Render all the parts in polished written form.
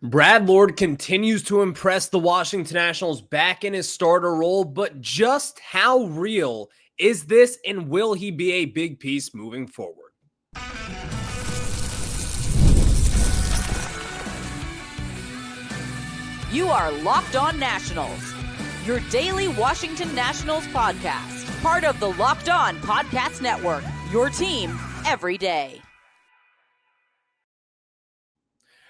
Brad Lord continues to impress the Washington Nationals back in his starter role, but just how real is this, and will he be a big piece moving forward? You are Locked On Nationals, your daily Washington Nationals podcast, part of the Locked On Podcast Network, your team every day.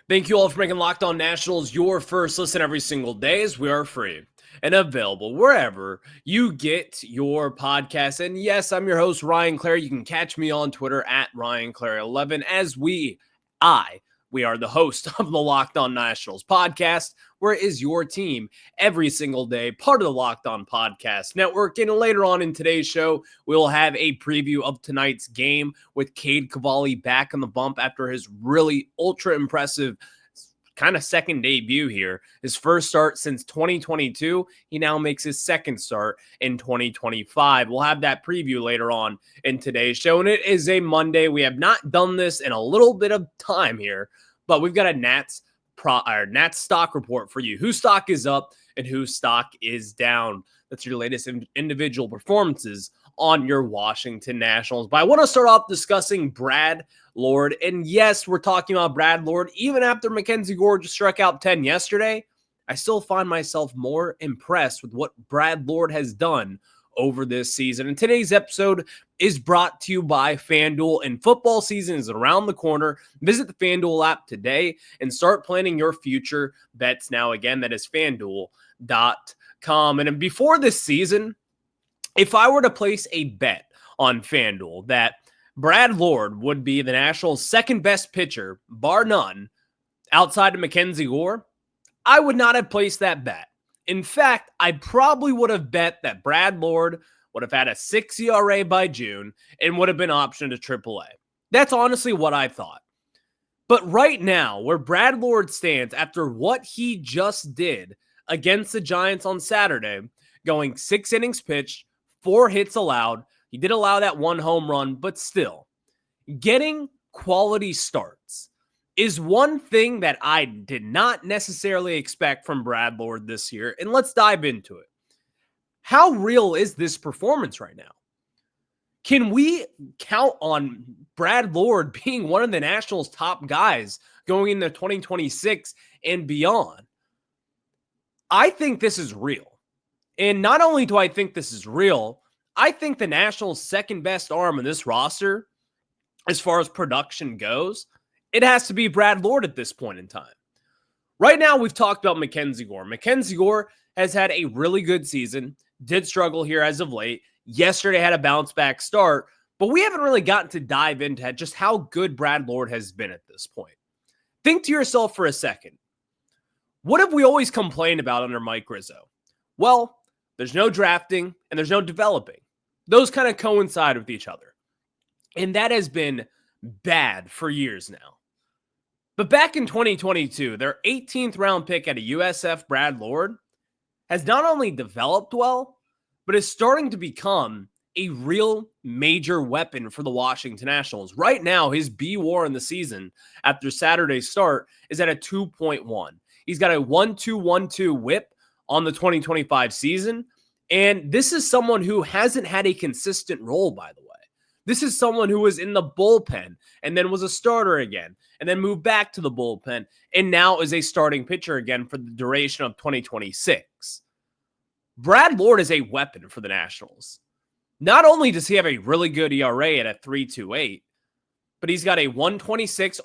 Thank you all for making Locked On Nationals your first listen every single day, as we are free and available wherever you get your podcast. And yes, I'm your host, Ryan Clary. You can catch me on Twitter at RyanClary11 as we are the host of the Locked On Nationals podcast, where it is your team every single day, part of the Locked On Podcast Network. And later on in today's show, we'll have a preview of tonight's game with Cade Cavali back on the bump after his really ultra impressive kind of second debut here. His first start since 2022. He now makes his second start in 2025. We'll have that preview later on in today's show. And it is a Monday. We have not done this in a little bit of time here, but we've got a Nats stock report for you. Whose stock is up and whose stock is down. That's your latest individual performances on your Washington Nationals. But I want to start off discussing Brad Lord. And yes, we're talking about Brad Lord. Even after MacKenzie Gore just struck out 10 yesterday, I still find myself more impressed with what Brad Lord has done over this season. And today's episode is brought to you by FanDuel, and football season is around the corner. Visit the FanDuel app today and start planning your future bets now. Again, that is FanDuel.com. And before this season, if I were to place a bet on FanDuel that Brad Lord would be the Nationals' second best pitcher, bar none, outside of MacKenzie Gore, I would not have placed that bet. In fact, I probably would have bet that Brad Lord would have had a 6 ERA by June and would have been optioned to AAA. That's honestly what I thought. But right now, where Brad Lord stands after what he just did against the Giants on Saturday, going 6 innings pitched, 4 hits allowed. He did allow that 1 home run, but still, getting quality starts is one thing that I did not necessarily expect from Brad Lord this year. And let's dive into it. How real is this performance right now? Can we count on Brad Lord being one of the Nationals' top guys going into 2026 and beyond? I think this is real. And not only do I think this is real, I think the Nationals' second best arm in this roster, as far as production goes, it has to be Brad Lord at this point in time. Right now, we've talked about MacKenzie Gore. MacKenzie Gore has had a really good season, did struggle here as of late. Yesterday had a bounce-back start, but we haven't really gotten to dive into just how good Brad Lord has been at this point. Think to yourself for a second. What have we always complained about under Mike Rizzo? Well, there's no drafting and there's no developing. Those kind of coincide with each other. And that has been bad for years now. But back in 2022, their 18th round pick at a USF, Brad Lord, has not only developed well, but is starting to become a real major weapon for the Washington Nationals. Right now, his B-WAR in the season after Saturday's start is at a 2.1. He's got a 1.212 whip on the 2025 season. And this is someone who hasn't had a consistent role, by the way. This is someone who was in the bullpen and then was a starter again and then moved back to the bullpen and now is a starting pitcher again for the duration of 2026. Brad Lord is a weapon for the Nationals. Not only does he have a really good ERA at a 3.28, but he's got a 1.26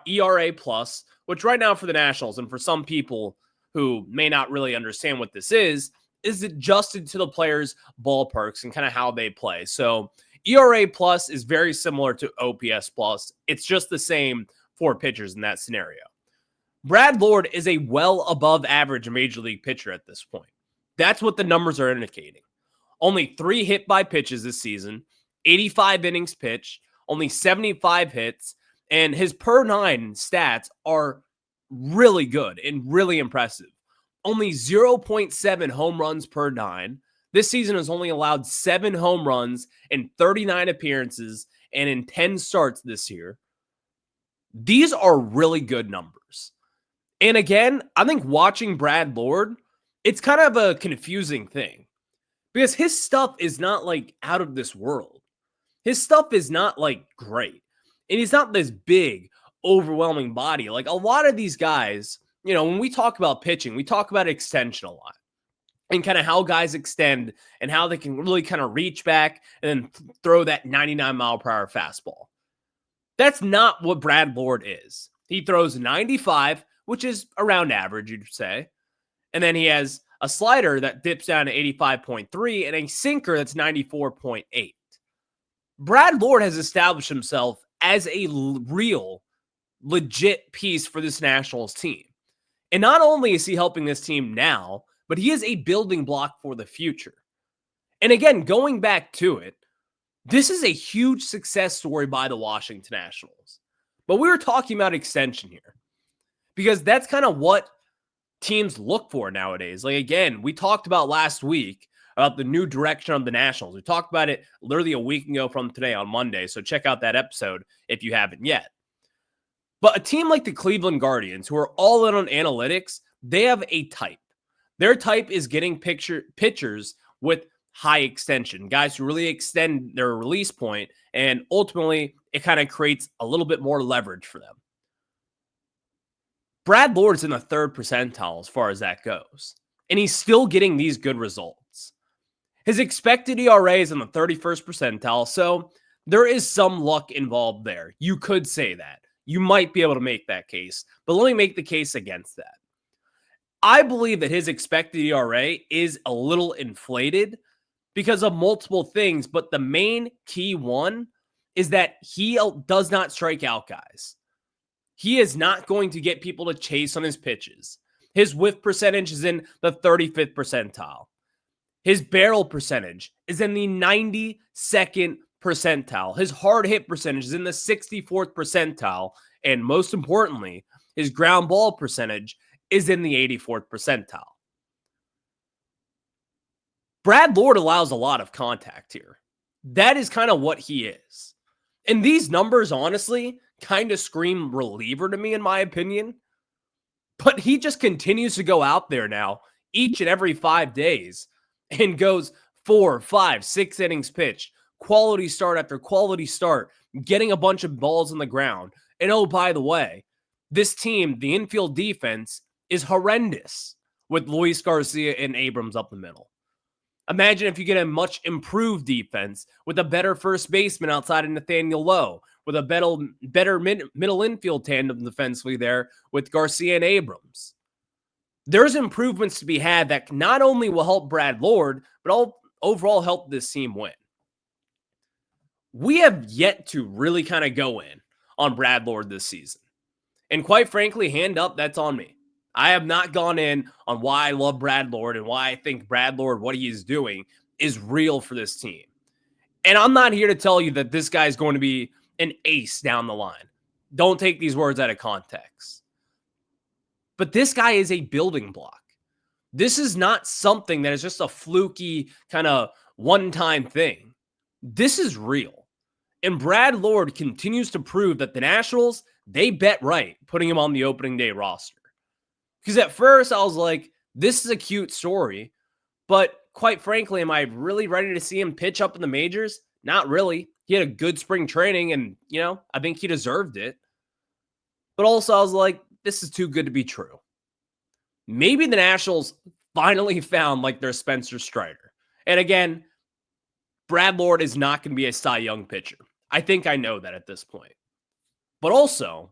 ERA plus, which right now for the Nationals and for some people who may not really understand what this is adjusted to the players' ballparks and kind of how they play. So ERA plus is very similar to OPS plus. It's just the same for pitchers in that scenario. Brad Lord is a well above average major league pitcher at this point. That's what the numbers are indicating. Only 3 hit by pitches this season, 85 innings pitched, only 75 hits, and his per 9 stats are really good and really impressive. Only 0.7 home runs per 9. This season has only allowed 7 home runs in 39 appearances and in 10 starts this year. These are really good numbers. And again, I think watching Brad Lord, it's kind of a confusing thing because his stuff is not like out of this world. His stuff is not like great. And he's not this big, overwhelming body. Like a lot of these guys, when we talk about pitching, we talk about extension a lot and kind of how guys extend and how they can really kind of reach back and then throw that 99-mile-per-hour fastball. That's not what Brad Lord is. He throws 95, which is around average, you'd say. And then he has a slider that dips down to 85.3 and a sinker that's 94.8. Brad Lord has established himself as a real, legit piece for this Nationals team. And not only is he helping this team now, but he is a building block for the future. And again, going back to it, this is a huge success story by the Washington Nationals. But we were talking about extension here because that's kind of what teams look for nowadays. Like, again, we talked about last week about the new direction of the Nationals. We talked about it literally a week ago from today on Monday. So check out that episode if you haven't yet. But a team like the Cleveland Guardians, who are all in on analytics, they have a type. Their type is getting pitchers with high extension, guys who really extend their release point, and ultimately it kind of creates a little bit more leverage for them. Brad Lord's in the 3rd percentile as far as that goes, and he's still getting these good results. His expected ERA is in the 31st percentile, so there is some luck involved there. You could say that. You might be able to make that case, but let me make the case against that. I believe that his expected ERA is a little inflated because of multiple things, but the main key one is that he does not strike out guys. He is not going to get people to chase on his pitches. His whiff percentage is in the 35th percentile. His barrel percentage is in the 92nd percentile. His hard hit percentage is in the 64th percentile. And most importantly, his ground ball percentage is in the 84th percentile. Brad Lord allows a lot of contact here. That is kind of what he is. And these numbers, honestly, kind of scream reliever to me, in my opinion. But he just continues to go out there now each and every 5 days and goes 4, 5, 6 innings pitched, quality start after quality start, getting a bunch of balls on the ground. And oh, by the way, this team, the infield defense, is horrendous with Luis Garcia and Abrams up the middle. Imagine if you get a much improved defense with a better first baseman outside of Nathaniel Lowe, with a better middle infield tandem defensively there with Garcia and Abrams. There's improvements to be had that not only will help Brad Lord, but overall help this team win. We have yet to really kind of go in on Brad Lord this season. And quite frankly, hand up, that's on me. I have not gone in on why I love Brad Lord and why I think Brad Lord, what he is doing, is real for this team. And I'm not here to tell you that this guy is going to be an ace down the line. Don't take these words out of context. But this guy is a building block. This is not something that is just a fluky kind of one-time thing. This is real. And Brad Lord continues to prove that the Nationals, they bet right putting him on the opening day roster. Because at first I was like, this is a cute story, but quite frankly, am I really ready to see him pitch up in the majors? Not really. He had a good spring training and, I think he deserved it. But also I was like, this is too good to be true. Maybe the Nationals finally found like their Spencer Strider. And again, Brad Lord is not going to be a Cy Young pitcher. I think I know that at this point. But also,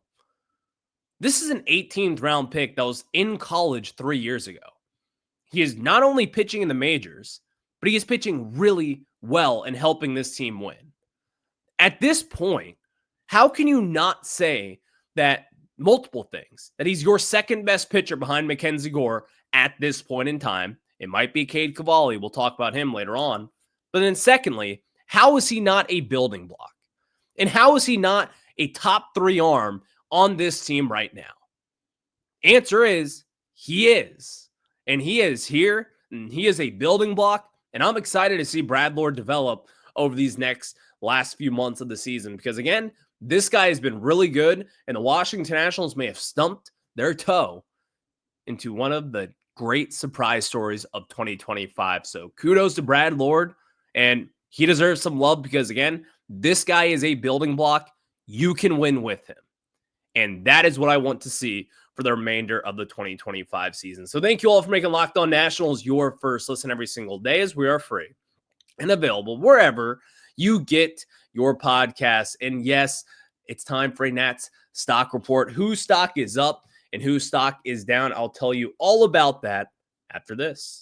this is an 18th round pick that was in college 3 years ago. He is not only pitching in the majors, but he is pitching really well and helping this team win. At this point, how can you not say that multiple things, that he's your second best pitcher behind MacKenzie Gore at this point in time? It might be Cade Cavali. We'll talk about him later on. But then secondly, how is he not a building block? And how is he not a top 3 arm on this team right now? Answer is, he is. And he is here, and he is a building block. And I'm excited to see Brad Lord develop over these last few months of the season. Because again, this guy has been really good, and the Washington Nationals may have stumped their toe, into one of the great surprise stories of 2025. So kudos to Brad Lord, and he deserves some love because, again, this guy is a building block. You can win with him. And that is what I want to see for the remainder of the 2025 season. So thank you all for making Locked On Nationals your first listen every single day, as we are free and available wherever you get your podcasts. And yes, it's time for a Nats stock report. Whose stock is up and whose stock is down? I'll tell you all about that after this.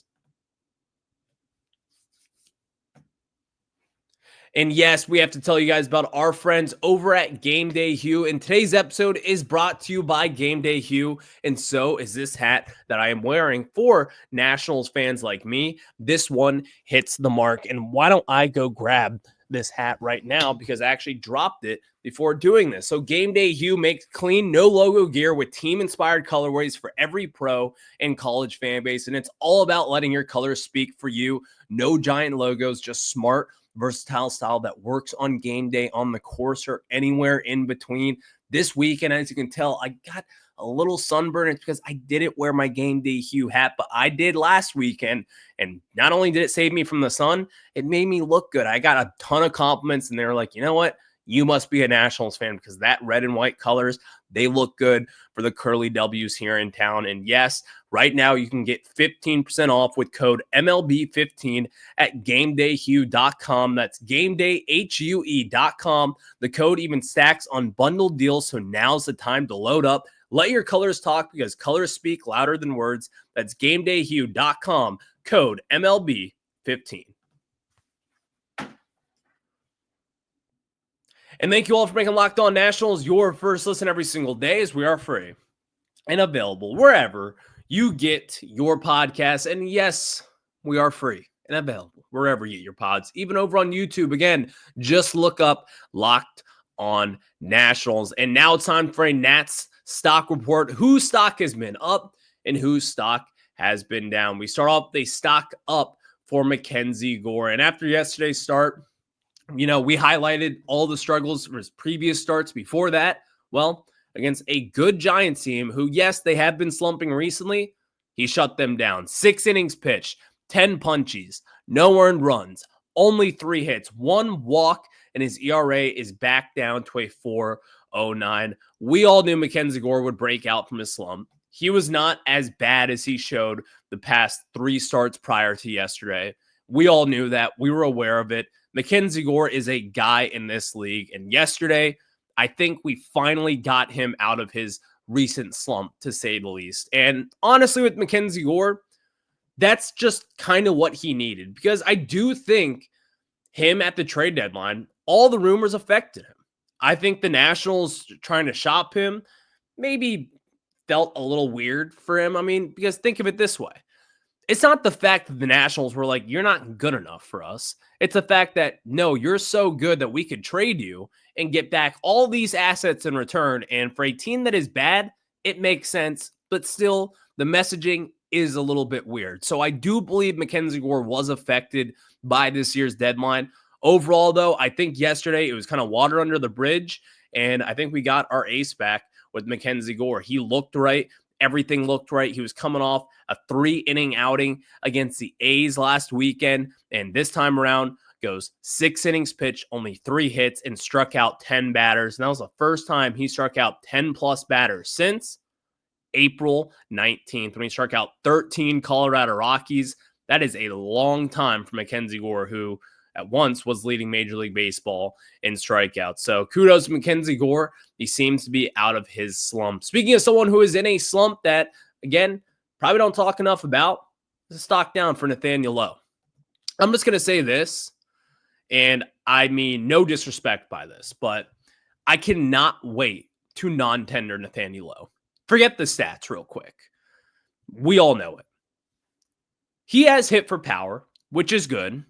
And yes, we have to tell you guys about our friends over at Gameday Hue. And today's episode is brought to you by Gameday Hue. And so is this hat that I am wearing for Nationals fans like me. This one hits the mark. And why don't I go grab this hat right now, because I actually dropped it before doing this. So Gameday Hue makes clean, no logo gear with team-inspired colorways for every pro and college fan base. And it's all about letting your colors speak for you. No giant logos, just smart, versatile style that works on game day, on the course, or anywhere in between. This weekend, as you can tell, I got a little sunburn. It's because I didn't wear my Gameday Hue hat, but I did last weekend. And not only did it save me from the sun, it made me look good. I got a ton of compliments, and they were like, you know what? You must be a Nationals fan, because that red and white colors, they look good for the curly W's here in town. And yes, right now you can get 15% off with code MLB15 at GamedayHue.com. That's GamedayHue.com. The code even stacks on bundled deals, so now's the time to load up. Let your colors talk, because colors speak louder than words. That's GamedayHue.com, code MLB15. And thank you all for making Locked On Nationals your first listen every single day, as we are free and available wherever you get your podcasts. And yes, we are free and available wherever you get your pods, even over on YouTube. Again, just look up Locked On Nationals. And now it's time for a Nats stock report. Whose stock has been up and whose stock has been down? We start off the stock up for MacKenzie Gore. And after yesterday's start, you know, we highlighted all the struggles from his previous starts before that. Well, against a good Giants team who, yes, they have been slumping recently, he shut them down. 6 innings pitched, 10 punchies, no earned runs, only 3 hits, 1 walk, and his ERA is back down to a 4.09. We all knew MacKenzie Gore would break out from his slump. He was not as bad as he showed the past 3 starts prior to yesterday. We all knew that. We were aware of it. MacKenzie Gore is a guy in this league. And yesterday, I think we finally got him out of his recent slump, to say the least. And honestly, with MacKenzie Gore, that's just kind of what he needed. Because I do think him at the trade deadline, all the rumors affected him. I think the Nationals trying to shop him maybe felt a little weird for him. I mean, because think of it this way. It's not the fact that the Nationals were like, you're not good enough for us. It's the fact that, no, you're so good that we could trade you and get back all these assets in return. And for a team that is bad, it makes sense. But still, the messaging is a little bit weird. So I do believe MacKenzie Gore was affected by this year's deadline. Overall, though, I think yesterday it was kind of water under the bridge. And I think we got our ace back with MacKenzie Gore. He looked right. Everything looked right. He was coming off a 3-inning outing against the A's last weekend. And this time around goes 6 innings pitched, only 3 hits, and struck out 10 batters. And that was the first time he struck out 10-plus batters since April 19th, when he struck out 13 Colorado Rockies. That is a long time for MacKenzie Gore, who at once was leading Major League Baseball in strikeouts. So kudos to MacKenzie Gore. He seems to be out of his slump. Speaking of someone who is in a slump that, again, probably don't talk enough about, is a stock down for Nathaniel Lowe. I'm just going to say this, and I mean no disrespect by this, but I cannot wait to non-tender Nathaniel Lowe. Forget the stats real quick. We all know it. He has hit for power, which is good.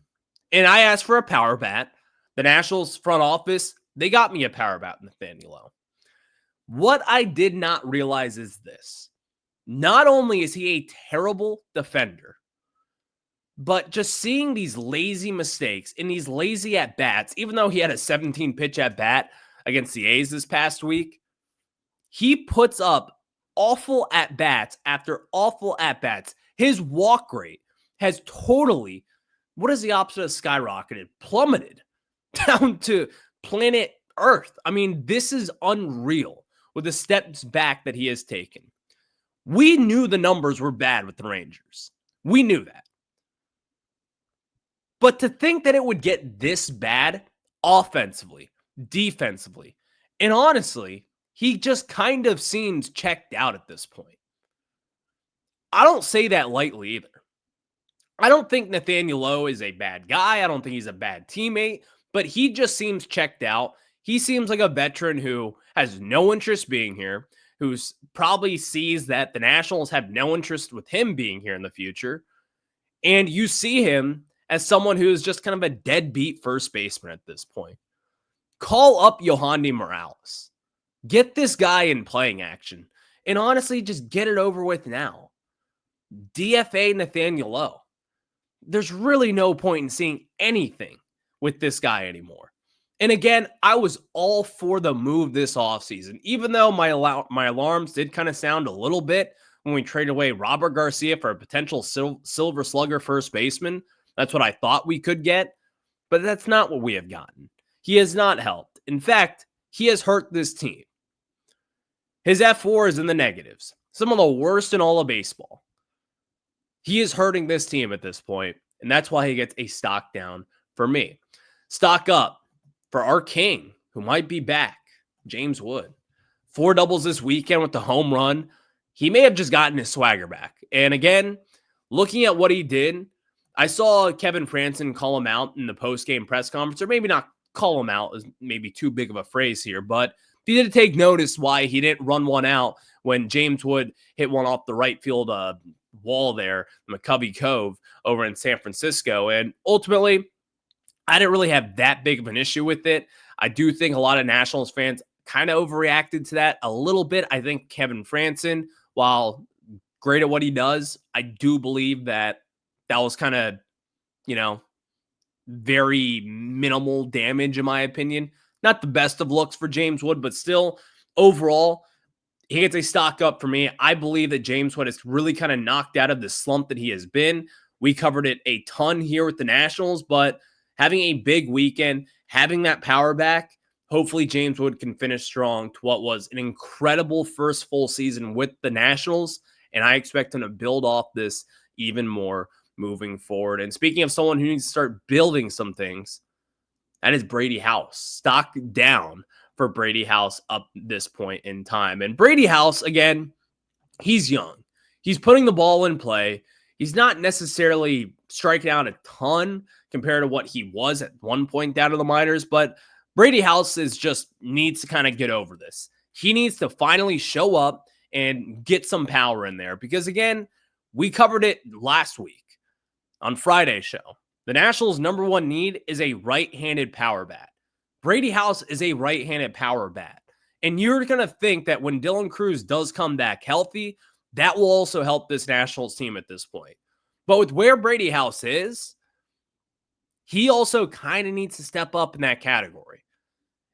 And I asked for a power bat. The Nationals front office, they got me a power bat, Nathaniel Lowe. What I did not realize is this. Not only is he a terrible defender, but just seeing these lazy mistakes and these lazy at-bats, even though he had a 17-pitch at-bat against the A's this past week, he puts up awful at-bats after awful at-bats. His walk rate has totally, what is the opposite of skyrocketed? Plummeted down to planet Earth. I mean, this is unreal with the steps back that he has taken. We knew the numbers were bad with the Rangers. We knew that. But to think that it would get this bad offensively, defensively, and honestly, he just kind of seems checked out at this point. I don't say that lightly either. I don't think Nathaniel Lowe is a bad guy. I don't think he's a bad teammate, but he just seems checked out. He seems like a veteran who has no interest being here, who probably sees that the Nationals have no interest with him being here in the future. And you see him as someone who is just kind of a deadbeat first baseman at this point. Call up Yohandy Morales. Get this guy in playing action. And honestly, just get it over with now. DFA Nathaniel Lowe. There's really no point in seeing anything with this guy anymore. And again, I was all for the move this offseason, even though my alarms did kind of sound a little bit when we traded away Robert Garcia for a potential silver slugger first baseman. That's what I thought we could get, but that's not what we have gotten. He has not helped. In fact, he has hurt this team. His F4 is in the negatives, some of the worst in all of baseball. He is hurting this team at this point, and that's why he gets a stock down for me. Stock up for our king, who might be back, James Wood. 4 doubles this weekend with the home run. He may have just gotten his swagger back. And again, looking at what he did, I saw Kevin Franson call him out in the post-game press conference, or maybe not call him out is maybe too big of a phrase here, but he did take notice why he didn't run one out when James Wood hit one off the right field wall there, McCovey Cove over in San Francisco. And ultimately, I didn't really have that big of an issue with it. I do think a lot of Nationals fans kind of overreacted to that a little bit. I think Kevin Franson, while great at what he does, I do believe that was kind of, very minimal damage in my opinion. Not the best of looks for James Wood, but still, overall, he gets a stock up for me. I believe that James Wood is really kind of knocked out of the slump that he has been. We covered it a ton here with the Nationals, but having a big weekend, having that power back, hopefully James Wood can finish strong to what was an incredible first full season with the Nationals, and I expect him to build off this even more moving forward. And speaking of someone who needs to start building some things, that is Brady House. Stock down for Brady House up this point in time. And Brady House, again, he's young. He's putting the ball in play. He's not necessarily striking out a ton compared to what he was at one point down to the minors, but Brady House needs to kind of get over this. He needs to finally show up and get some power in there because, again, we covered it last week on Friday's show. The Nationals' number one need is a right-handed power bat. Brady House is a right-handed power bat. And you're going to think that when Dylan Cruz does come back healthy, that will also help this Nationals team at this point. But with where Brady House is, he also kind of needs to step up in that category.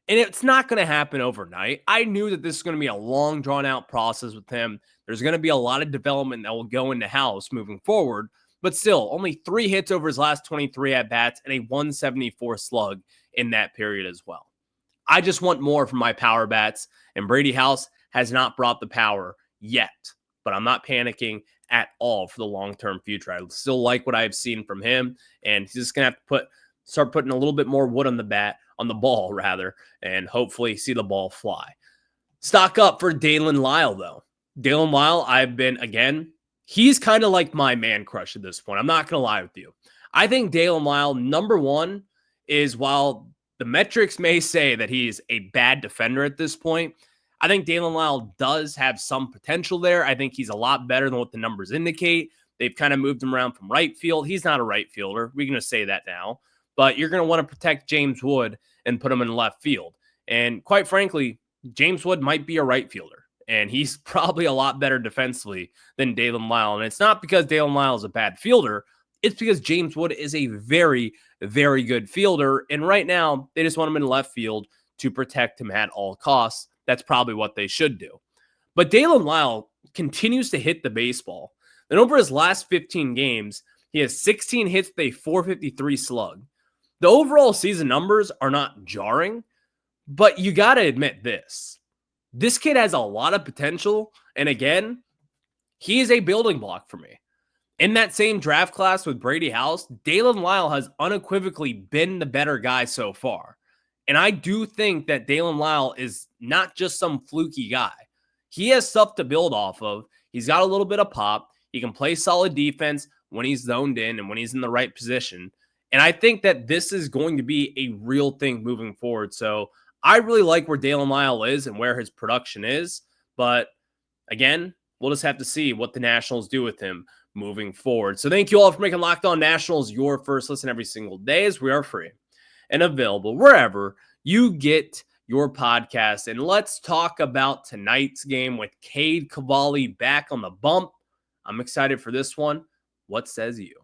And it's not going to happen overnight. I knew that this is going to be a long, drawn-out process with him. There's going to be a lot of development that will go into House moving forward. But still, only 3 hits over his last 23 at-bats and a 174 slug in that period as well. I just want more from my power bats, and Brady House has not brought the power yet. But I'm not panicking at all for the long-term future. I still like what I've seen from him, and he's just going to have to start putting a little bit more wood on the ball, and hopefully see the ball fly. Stock up for Dalen Lyle, though. Dalen Lyle, he's kind of like my man crush at this point. I'm not going to lie with you. I think Dalen Lyle, number one, is while the metrics may say that he's a bad defender at this point, I think Dalen Lyle does have some potential there. I think he's a lot better than what the numbers indicate. They've kind of moved him around from right field. He's not a right fielder. We're going to say that now. But you're going to want to protect James Wood and put him in left field. And quite frankly, James Wood might be a right fielder. And he's probably a lot better defensively than Dalen Lyle. And it's not because Dalen Lyle is a bad fielder. It's because James Wood is a very, very good fielder. And right now, they just want him in left field to protect him at all costs. That's probably what they should do. But Dalen Lyle continues to hit the baseball. And over his last 15 games, he has 16 hits with a 453 slug. The overall season numbers are not jarring, but you got to admit this. This kid has a lot of potential. And again, he is a building block for me. In that same draft class with Brady House, Dalen Lyle has unequivocally been the better guy so far. And I do think that Dalen Lyle is not just some fluky guy. He has stuff to build off of. He's got a little bit of pop. He can play solid defense when he's zoned in and when he's in the right position. And I think that this is going to be a real thing moving forward. So I really like where Dalen Lyle is and where his production is. But again, we'll just have to see what the Nationals do with him moving forward. So thank you all for making Locked On Nationals your first listen every single day, as we are free and available wherever you get your podcast. And let's talk about tonight's game with Cade Cavali back on the bump. I'm excited for this one. What says you?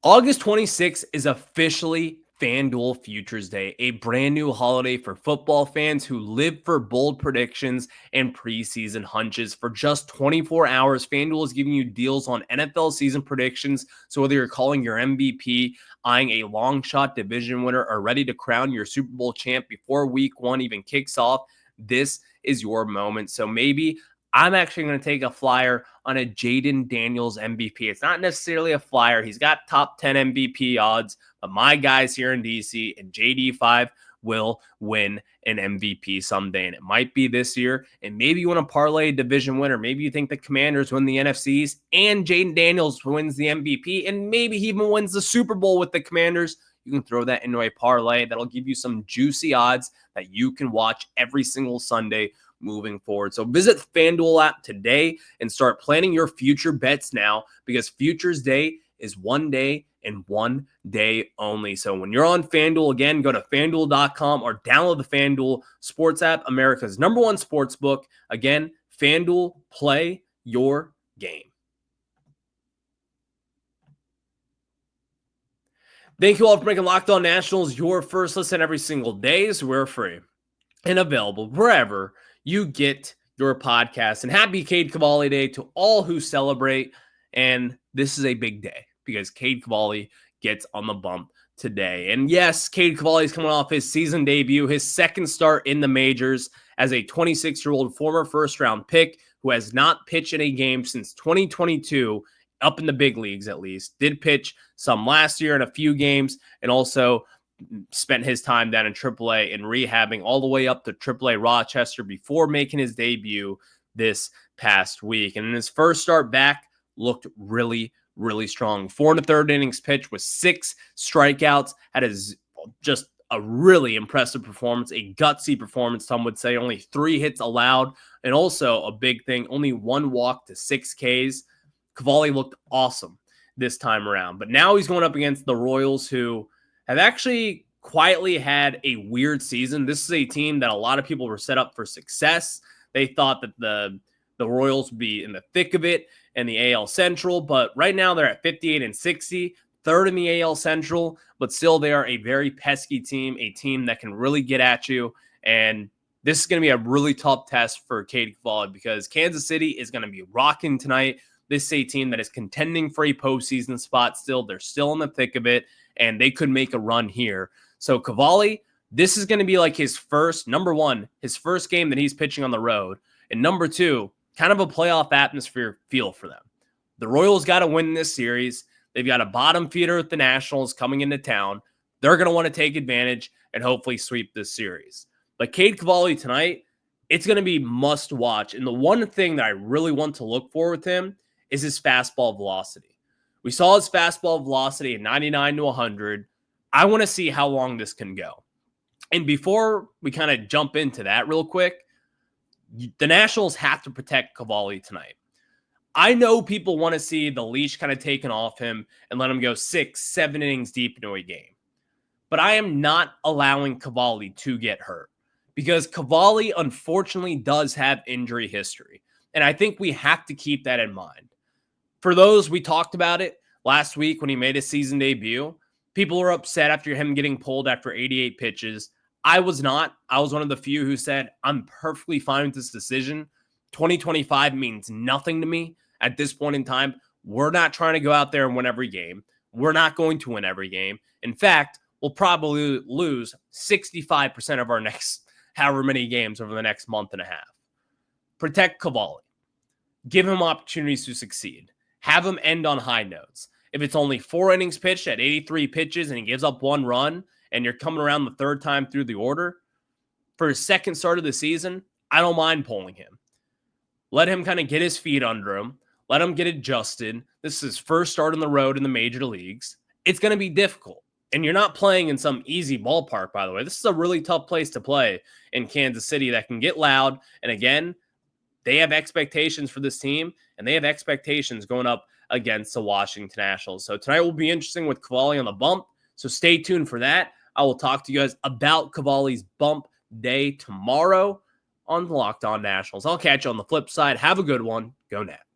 August 26th is officially FanDuel Futures Day, a brand new holiday for football fans who live for bold predictions and preseason hunches. For just 24 hours, FanDuel is giving you deals on NFL season predictions. So whether you're calling your MVP, eyeing a long shot division winner, or ready to crown your Super Bowl champ before week one even kicks off, this is your moment. So maybe I'm actually going to take a flyer on a Jaden Daniels MVP. It's not necessarily a flyer. He's got top 10 MVP odds, but my guys here in DC and JD5 will win an MVP someday. And it might be this year. And maybe you want to parlay a division winner. Maybe you think the Commanders win the NFCs and Jaden Daniels wins the MVP. And maybe he even wins the Super Bowl with the Commanders. You can throw that into a parlay. That'll give you some juicy odds that you can watch every single Sunday moving forward. So visit FanDuel app today and start planning your future bets now, because Futures Day is one day and one day only. So when you're on FanDuel, again, go to FanDuel.com or download the FanDuel Sports app, America's #1 sports book. Again, FanDuel, play your game. Thank you all for making Locked On Nationals your first listen every single day. So we're free and available wherever you get your podcast. And happy Cade Cavali Day to all who celebrate. And this is a big day because Cade Cavali gets on the bump today. And yes, Cade Cavali is coming off his season debut, his second start in the majors as a 26-year-old former first-round pick who has not pitched in a game since 2022, up in the big leagues at least. Did pitch some last year in a few games, and also spent his time down in AAA and rehabbing all the way up to AAA Rochester before making his debut this past week. And in his first start back, looked really, really strong. 4 1/3 innings pitched with 6 strikeouts. Had just a really impressive performance, a gutsy performance, some would say. Only 3 hits allowed, and also a big thing, only 1 walk to 6 Ks. Cavali looked awesome this time around. But now he's going up against the Royals, who have actually quietly had a weird season. This is a team that a lot of people were set up for success. They thought that the Royals would be in the thick of it in the AL Central, but right now they're at 58-60, third in the AL Central, but still they are a very pesky team, a team that can really get at you. And this is going to be a really tough test for Cade Cavali because Kansas City is going to be rocking tonight. This is a team that is contending for a postseason spot still. They're still in the thick of it, and they could make a run here. So Cavali, this is going to be like his first, number one, his first game that he's pitching on the road. And number 2, kind of a playoff atmosphere feel for them. The Royals got to win this series. They've got a bottom feeder with the Nationals coming into town. They're going to want to take advantage and hopefully sweep this series. But Cade Cavali tonight, it's going to be must watch. And the one thing that I really want to look for with him is his fastball velocity. We saw his fastball velocity at 99 to 100. I want to see how long this can go. And before we kind of jump into that real quick, the Nationals have to protect Cavali tonight. I know people want to see the leash kind of taken off him and let him go 6, 7 innings deep into a game. But I am not allowing Cavali to get hurt because Cavali, unfortunately, does have injury history. And I think we have to keep that in mind. For those, we talked about it last week when he made his season debut. People were upset after him getting pulled after 88 pitches. I was not. I was one of the few who said, I'm perfectly fine with this decision. 2025 means nothing to me at this point in time. We're not trying to go out there and win every game. We're not going to win every game. In fact, we'll probably lose 65% of our next however many games over the next month and a half. Protect Cavali. Give him opportunities to succeed. Have him end on high notes. If it's only 4 innings pitched at 83 pitches and he gives up 1 run and you're coming around the 3rd time through the order, for his 2nd start of the season, I don't mind pulling him. Let him kind of get his feet under him. Let him get adjusted. This is his first start on the road in the major leagues. It's going to be difficult. And you're not playing in some easy ballpark, by the way. This is a really tough place to play in Kansas City that can get loud. And again, they have expectations for this team, and they have expectations going up against the Washington Nationals. So tonight will be interesting with Cavali on the bump. So stay tuned for that. I will talk to you guys about Cavali's bump day tomorrow on the Locked On Nationals. I'll catch you on the flip side. Have a good one. Go Nats.